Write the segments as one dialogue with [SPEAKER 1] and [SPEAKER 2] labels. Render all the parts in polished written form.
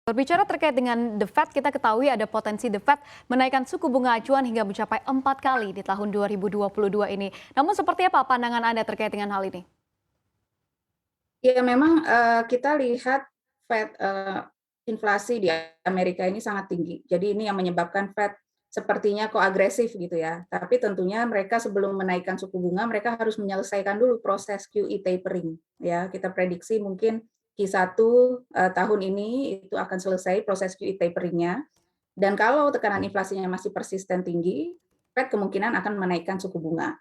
[SPEAKER 1] Berbicara terkait dengan The Fed, kita ketahui ada potensi The Fed menaikkan suku bunga acuan hingga mencapai 4 kali di tahun 2022 ini. Namun seperti apa pandangan Anda terkait dengan hal ini?
[SPEAKER 2] Ya memang, kita lihat Fed, inflasi di Amerika ini sangat tinggi. Jadi ini yang menyebabkan Fed sepertinya kok agresif gitu ya. Tapi tentunya mereka sebelum menaikkan suku bunga, mereka harus menyelesaikan dulu proses QE tapering ya. Kita prediksi mungkin Q1, tahun ini itu akan selesai proses QE tapering-nya. Dan kalau tekanan inflasinya masih persisten tinggi, Fed kemungkinan akan menaikkan suku bunga.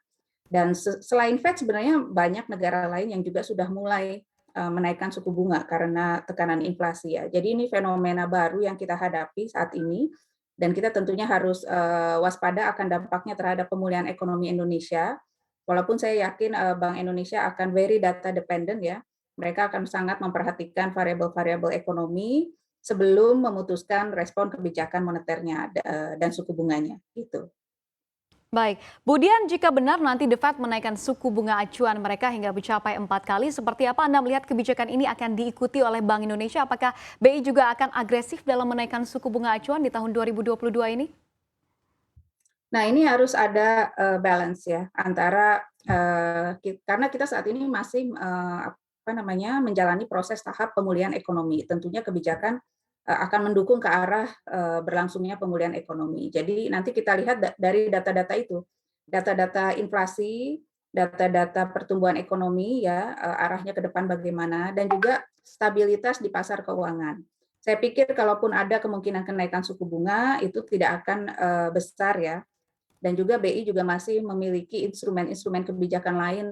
[SPEAKER 2] Dan selain Fed sebenarnya banyak negara lain yang juga sudah mulai menaikkan suku bunga karena tekanan inflasi ya. Jadi ini fenomena baru yang kita hadapi saat ini dan kita tentunya harus waspada akan dampaknya terhadap pemulihan ekonomi Indonesia. Walaupun saya yakin Bank Indonesia akan very data dependent ya. Mereka akan sangat memperhatikan variabel-variabel ekonomi sebelum memutuskan respon kebijakan moneternya dan suku bunganya gitu.
[SPEAKER 1] Baik, Budian, jika benar nanti The Fed menaikkan suku bunga acuan mereka hingga mencapai 4 kali, seperti apa Anda melihat kebijakan ini akan diikuti oleh Bank Indonesia? Apakah BI juga akan agresif dalam menaikkan suku bunga acuan di tahun 2022 ini?
[SPEAKER 2] Nah, ini harus ada balance ya antara karena kita saat ini masih apa namanya menjalani proses tahap pemulihan ekonomi. Tentunya kebijakan akan mendukung ke arah berlangsungnya pemulihan ekonomi. Jadi nanti kita lihat dari data-data itu, data-data inflasi, data-data pertumbuhan ekonomi ya arahnya ke depan bagaimana dan juga stabilitas di pasar keuangan. Saya pikir kalaupun ada kemungkinan kenaikan suku bunga itu tidak akan besar ya, dan juga BI juga masih memiliki instrumen-instrumen kebijakan lain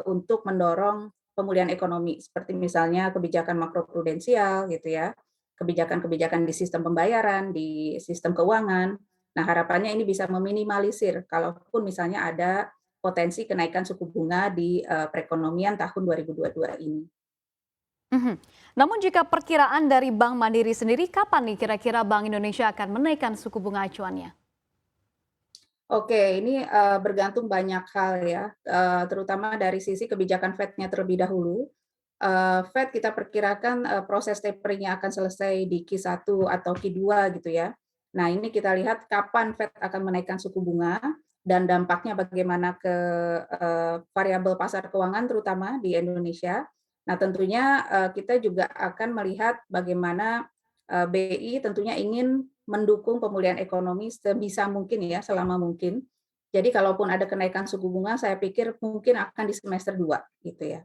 [SPEAKER 2] untuk mendorong pemulihan ekonomi seperti misalnya kebijakan makroprudensial gitu ya, kebijakan-kebijakan di sistem pembayaran, di sistem keuangan. Nah, harapannya ini bisa meminimalisir kalaupun misalnya ada potensi kenaikan suku bunga di perekonomian tahun 2022 ini.
[SPEAKER 1] Mhm. Namun jika perkiraan dari Bank Mandiri sendiri, kapan nih kira-kira Bank Indonesia akan menaikkan suku bunga acuannya?
[SPEAKER 2] Oke, ini bergantung banyak hal ya, terutama dari sisi kebijakan Fed-nya terlebih dahulu. Fed kita perkirakan proses tapering-nya akan selesai di Q1 atau Q2 gitu ya. Nah, ini kita lihat kapan Fed akan menaikkan suku bunga dan dampaknya bagaimana ke variabel pasar keuangan terutama di Indonesia. Nah, tentunya kita juga akan melihat bagaimana BI tentunya ingin mendukung pemulihan ekonomi sebisa mungkin ya, selama mungkin. Jadi kalaupun ada kenaikan suku bunga, saya pikir mungkin akan di semester 2 gitu ya.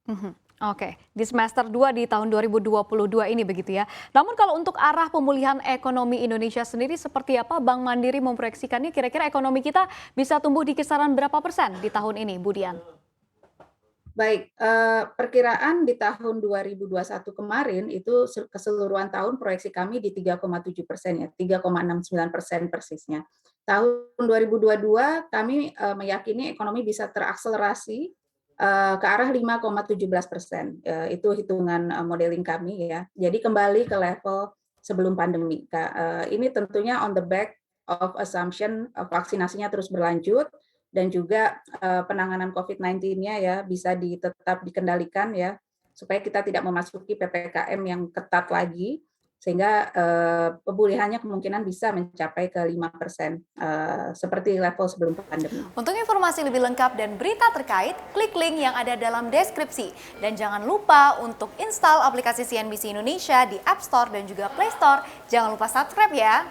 [SPEAKER 1] Mhm. Oke, di semester 2 di tahun 2022 ini begitu ya. Namun kalau untuk arah pemulihan ekonomi Indonesia sendiri seperti apa Bank Mandiri memproyeksikannya, kira-kira ekonomi kita bisa tumbuh di kisaran berapa persen di tahun ini, Budian?
[SPEAKER 2] Baik, perkiraan di tahun 2021 kemarin itu keseluruhan tahun proyeksi kami di 3,7% ya, 3,69% persisnya. Tahun 2022 kami meyakini ekonomi bisa terakselerasi ke arah 5,17%. Itu hitungan modeling kami ya. Jadi kembali ke level sebelum pandemi. Ini tentunya on the back of assumption vaksinasinya terus berlanjut dan juga penanganan COVID-19-nya ya bisa tetap dikendalikan ya, supaya kita tidak memasuki PPKM yang ketat lagi, sehingga pemulihannya kemungkinan bisa mencapai ke 5%, seperti level sebelum pandemi.
[SPEAKER 1] Untuk informasi lebih lengkap dan berita terkait, klik link yang ada dalam deskripsi. Dan jangan lupa untuk install aplikasi CNBC Indonesia di App Store dan juga Play Store. Jangan lupa subscribe ya.